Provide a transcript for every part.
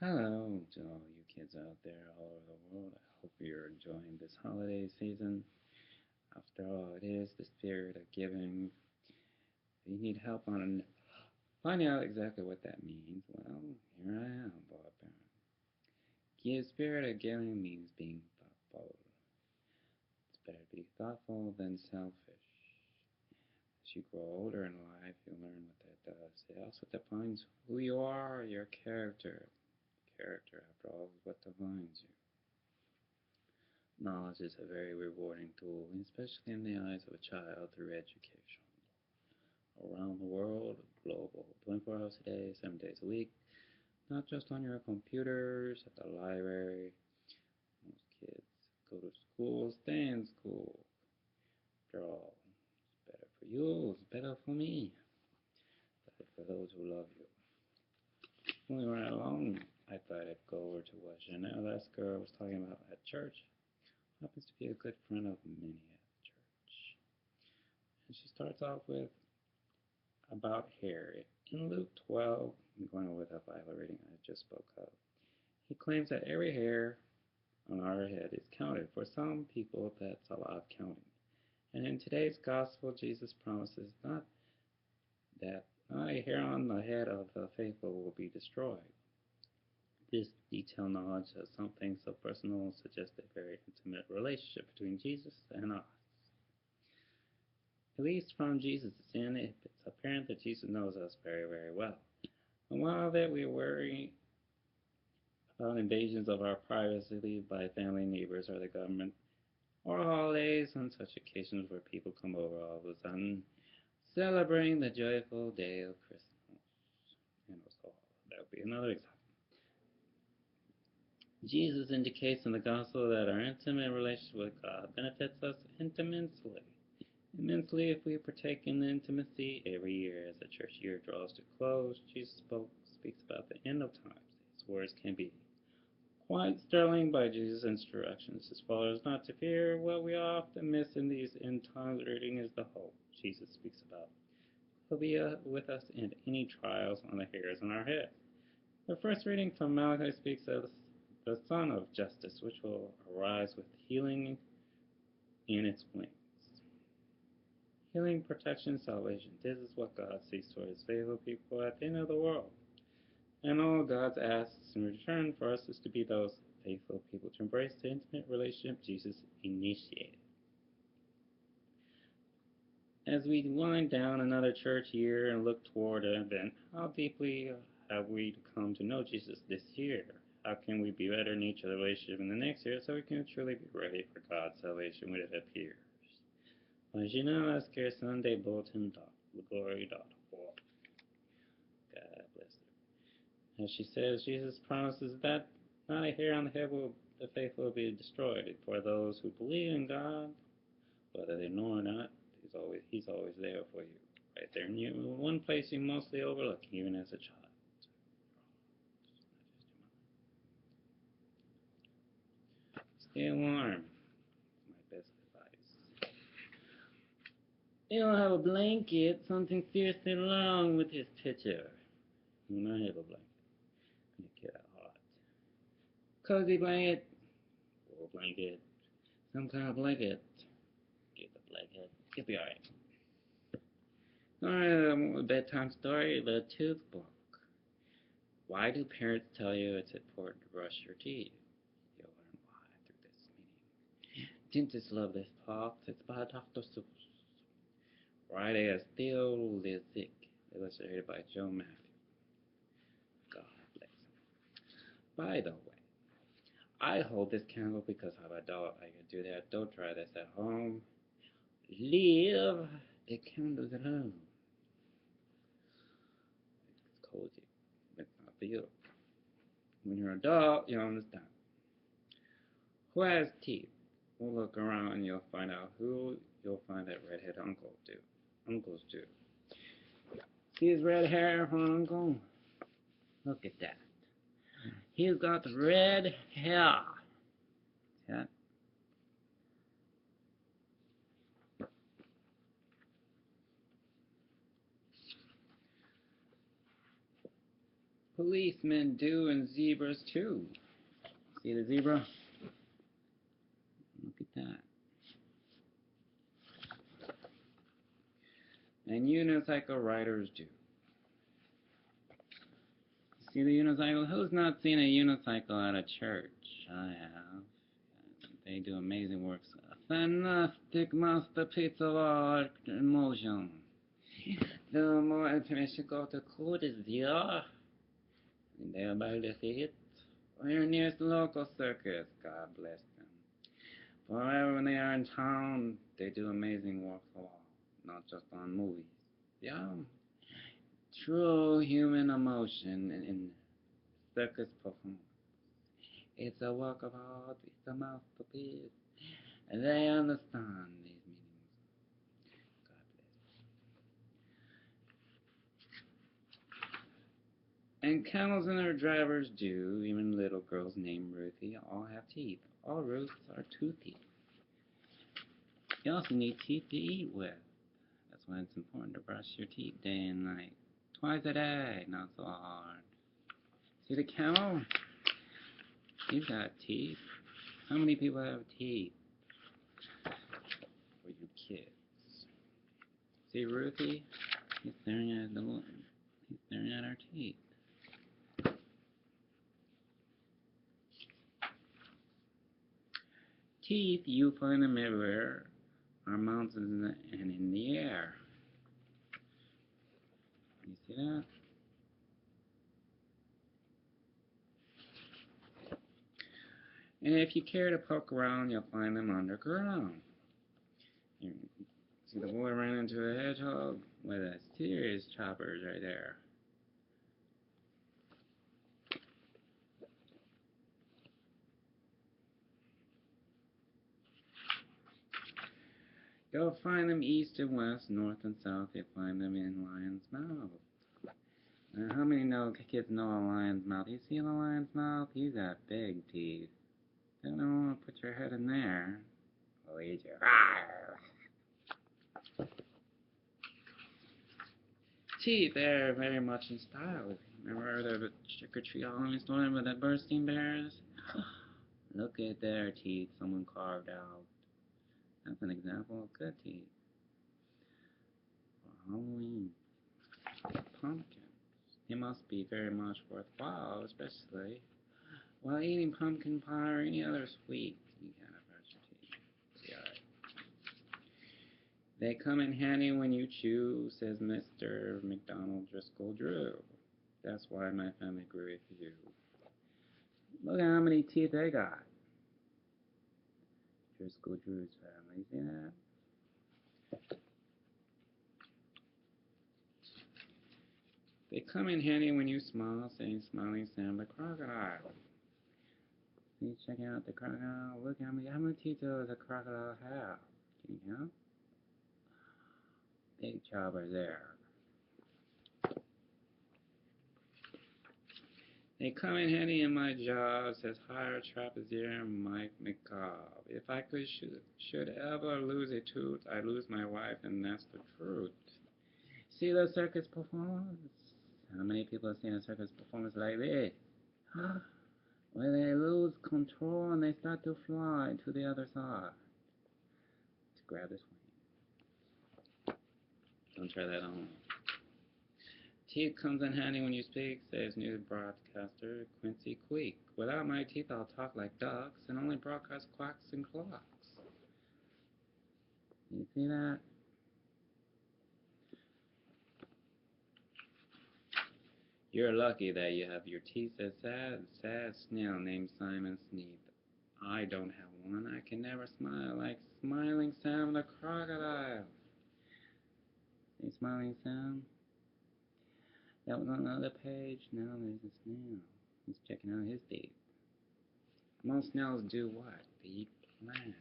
Hello to all you kids out there all over the world. I hope you're enjoying this holiday season. After all, it is the spirit of giving. If you need help on finding out exactly what that means, well, here I am, Bob Barron. Give spirit of giving means being thoughtful. It's better to be thoughtful than selfish. As you grow older in life, you'll learn what that does. It also defines who you are, your character. Character, after all, is what defines you. Knowledge is a very rewarding tool, especially in the eyes of a child through education. Around the world, global, 24 hours a day, 7 days a week, not just on your computers, at the library. Most kids go to school, stay in school. After all, it's better for you, it's better for me, better for those who love you. Moving right along, I thought I'd go over to what Janelle Esker was talking about at church. Happens to be a good friend of many at church. And she starts off with about hair. In Luke 12, I'm going over that Bible reading I just spoke of, he claims that every hair on our head is counted. For some people, that's a lot of counting. And in today's gospel, Jesus promises not a hair on the head of the faithful will be destroyed. This detailed knowledge of something so personal suggests a very intimate relationship between Jesus and us. At least from Jesus' end, it's apparent that Jesus knows us very, very well. And while that we worry about invasions of our privacy by family, neighbors, or the government, or holidays on such occasions where people come over all of a sudden, celebrating the joyful day of Christmas. And so that would be another example. Jesus indicates in the gospel that our intimate relationship with God benefits us immensely if we partake in the intimacy every year. As the church year draws to close, Jesus speaks about the end of times. His words can be quite sterling by Jesus' instructions. His followers not to fear. What we often miss in these end times reading is the hope Jesus speaks about. He'll be with us in any trials on the hairs on our head. The first reading from Malachi speaks of the Son of Justice, which will arise with healing in its wings. Healing, protection, salvation. This is what God seeks for his faithful people at the end of the world. And all God asks in return for us is to be those faithful people, to embrace the intimate relationship Jesus initiated. As we wind down another church year and look toward an event, how deeply have we come to know Jesus this year? How can we be better in each other's relationship in the next year so we can truly be ready for God's salvation when it appears? By Janelle Esker, SundayBulletin.glory.org. God bless her. As she says, Jesus promises that not a hair on the head of the faithful will be destroyed. For those who believe in God, whether they know or not, He's always there for you. Right there in you, one place you mostly overlook, even as a child. Stay warm. My best advice. You don't have a blanket. Something seriously wrong with this picture. You don't have a blanket. You get hot. Cozy blanket. Wool blanket. Some kind of blanket. Get the blanket. You'll be alright. Alright, a bedtime story. The Tooth Book. Why do parents tell you it's important to brush your teeth? You'll learn why through this meeting. Dentists love this talk. It's by Dr. Seuss. Friday as Theo Lizick, illustrated by Joe Matthew. God bless him. By the way, I hold this candle because I'm a dog. I can do that. Don't try this at home. Leave the candles at home. It's cozy. It's not for you. When you're an adult, you understand. Who has teeth? We'll look around and you'll find out who you'll find that redhead uncles do. See his red hair, uncle? Look at that. He's got red hair. Yeah. Policemen do and zebras too. See the zebra? Look at that. And unicycle riders do. See the unicycle? Who's not seen a unicycle at a church? I have. They do amazing works. A fantastic masterpiece of art in motion. The more information go to code is there. And they're about to see it. Or your nearest local circus. God bless them. Forever when they are in town, they do amazing works of art. Not just on movies. Yeah. True human emotion in circus performance. It's a work of art, it's a masterpiece. And they understand these meanings. God bless. And camels and their drivers do, even little girls named Ruthie, all have teeth. All Ruths are toothy. You also need teeth to eat with. That's why it's important to brush your teeth day and night. Twice a day, not so hard. See the camel? He's got teeth. How many people have teeth? For you kids. See Ruthie? He's staring at our teeth. Teeth you find them everywhere. Our mountains and in the air. You see that? And if you care to poke around, you'll find them underground. You see the boy ran into a hedgehog? Well, that's serious choppers right there. You'll find them east and west, north and south. You'll find them in lion's mouth. Now, how many kids know a lion's mouth? You see the lion's mouth? He's got big teeth. You don't want to put your head in there. I'll eat you. Teeth, they're very much in style. Remember the trick-or-treat Halloween story with the bursting bears? Look at their teeth someone carved out. That's an example of good teeth. For Halloween. Pumpkins. It must be very much worthwhile, especially while eating pumpkin pie or any other sweet. You gotta brush your teeth. Yeah. They come in handy when you chew, says Mr. McDonald Driscoll Drew. That's why my family grew with you. Look at how many teeth they got. Driscoll Drew's family, see that? They come in handy when you smile, saying Smiling Sam the crocodile. See, check out the crocodile. Look how many teeth does a crocodile have? Can you count? Big chopper there. They come in handy in my job, says higher trapezier Mike McCobb. If I should ever lose a tooth, I lose my wife, and that's the truth. See the circus performance? How many people have seen a circus performance like this? Where they lose control and they start to fly to the other side. Let's grab this one. Don't try that on. Teeth comes in handy when you speak, says news broadcaster Quincy Queek. Without my teeth, I'll talk like ducks and only broadcast quacks and clocks. You see that? You're lucky that you have your teeth, says sad snail named Simon Sneap. I don't have one. I can never smile like Smiling Sam the crocodile. See Smiling Sam? That was on the other page. Now there's a snail. He's checking out his teeth. Most snails do what? They eat plants.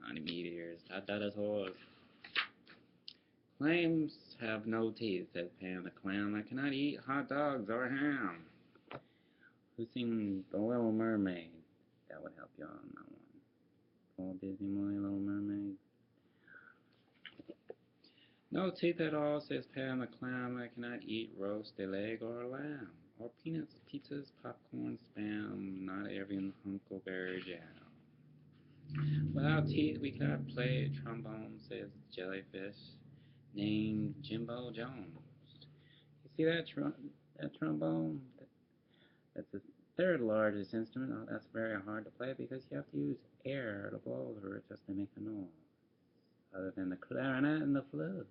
Not meteors, not dinosaurs. Clams have no teeth, says Pam the clown. I cannot eat hot dogs or ham. Who's seen The Little Mermaid? That would help you on that one. Walt Disney movie, Little Mermaid. No teeth at all, says Pam the clown. I cannot eat roasted leg or lamb, or peanuts, pizzas, popcorn, spam, not every huckleberry jam. Without teeth, we cannot play trombone, says jellyfish, named Jimbo Jones. You see that trombone? That's the third largest instrument. Oh, that's very hard to play because you have to use air to blow through it just to make a noise. Other than the clarinet and the flute.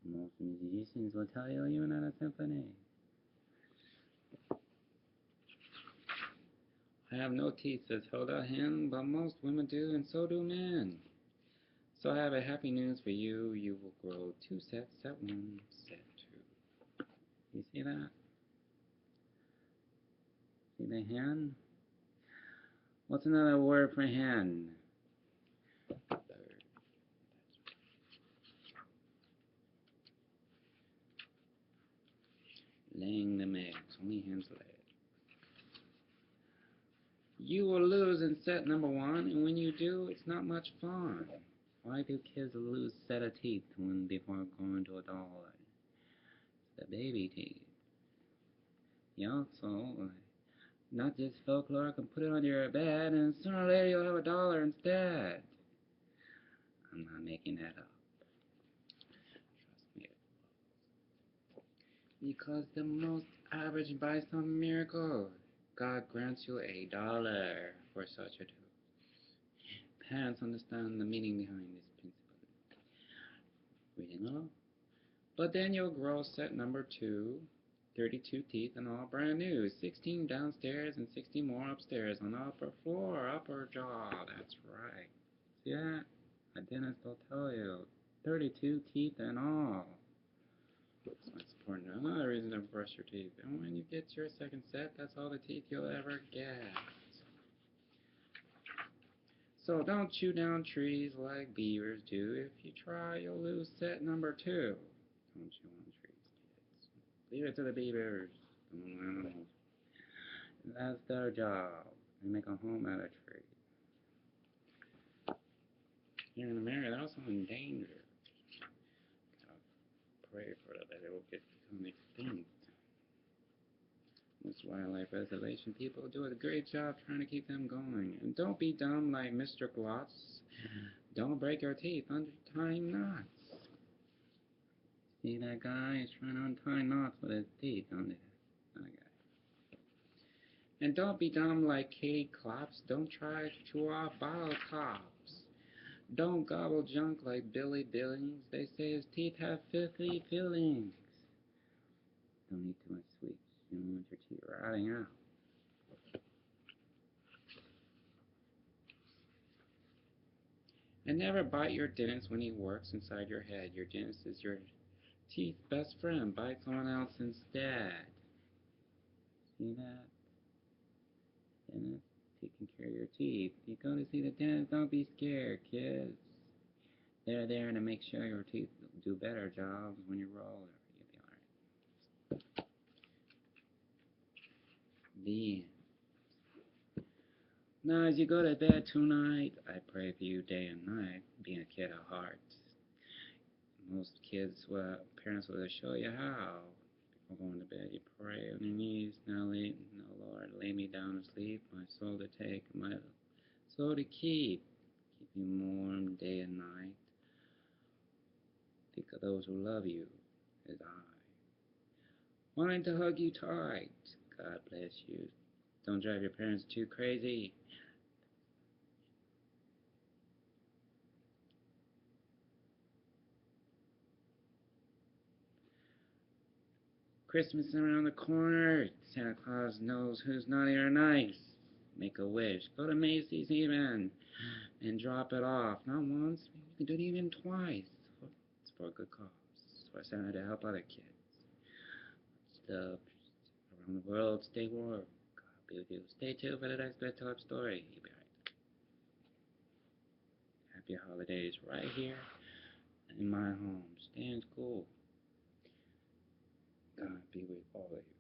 Most musicians will tell you even at a symphony. I have no teeth, says Hilda Hen, but most women do, and so do men. So I have a happy news for you. You will grow 2 sets, set 1, set 2. You see that? See the hen? What's another word for hen? Laying them eggs. Only hens lay. You will lose in set number 1, and when you do, it's not much fun. Why do kids lose set of teeth before going to adulthood? It's the baby teeth. Yeah, so not just folklore, can put it under your bed, and sooner or later you'll have $1 instead. I'm not making that up. Trust me. Because the most average by some miracle, God grants you $1 for such a tooth. Parents understand the meaning behind this principle. Reading along. But then you'll grow set number 2, 32 teeth and all brand new, 16 downstairs and 60 more upstairs on the upper floor, upper jaw. That's right. See that? A dentist will tell you. 32 teeth and all. That's important. Another reason to brush your teeth. And when you get your second set, that's all the teeth you'll ever get. So don't chew down trees like beavers do. If you try, you'll lose set number 2. Don't chew on trees, kids. Leave it to the beavers. Animals. That's their job. They make a home out of trees. Here in America, they're also endangered. Pray for that they will become extinct. Most wildlife preservation people do a great job trying to keep them going. And don't be dumb like Mr. Glotz. Don't break your teeth untying knots. See that guy? He's trying to untie knots with his teeth. Okay. And don't be dumb like Katie Klops. Don't try to chew off bottle tops. Don't gobble junk like Billy Billings. They say his teeth have filthy fillings. Don't eat too much sweets. You don't want your teeth rotting out. And never bite your dentist when he works inside your head. Your dentist is your teeth's best friend. Bite someone else instead. See that? Dentist taking care of your teeth. You go to see the dentist, don't be scared, kids. They're there to make sure your teeth do better jobs when you roll. You'll be alright. The end. Now, as you go to bed tonight, I pray for you day and night, being a kid of heart. Most kids, parents will show you how. Before going to bed, you pray on your knees. Now, Lord, lay me down to sleep, my soul to take, my soul to keep. Keep you warm day and night. Think of those who love you as I. Wanting to hug you tight. God bless you. Don't drive your parents too crazy. Christmas is around the corner. Santa Claus knows who's naughty or nice. Make a wish. Go to Macy's even and drop it off. Not once. You can do it even twice. It's for a good cause. It's for Santa to help other kids. Stuff around the world. Stay warm. God be with you. Stay tuned for the next bedtime story. You'll be right. Happy holidays right here in my home. Stay in school. God be with all of you.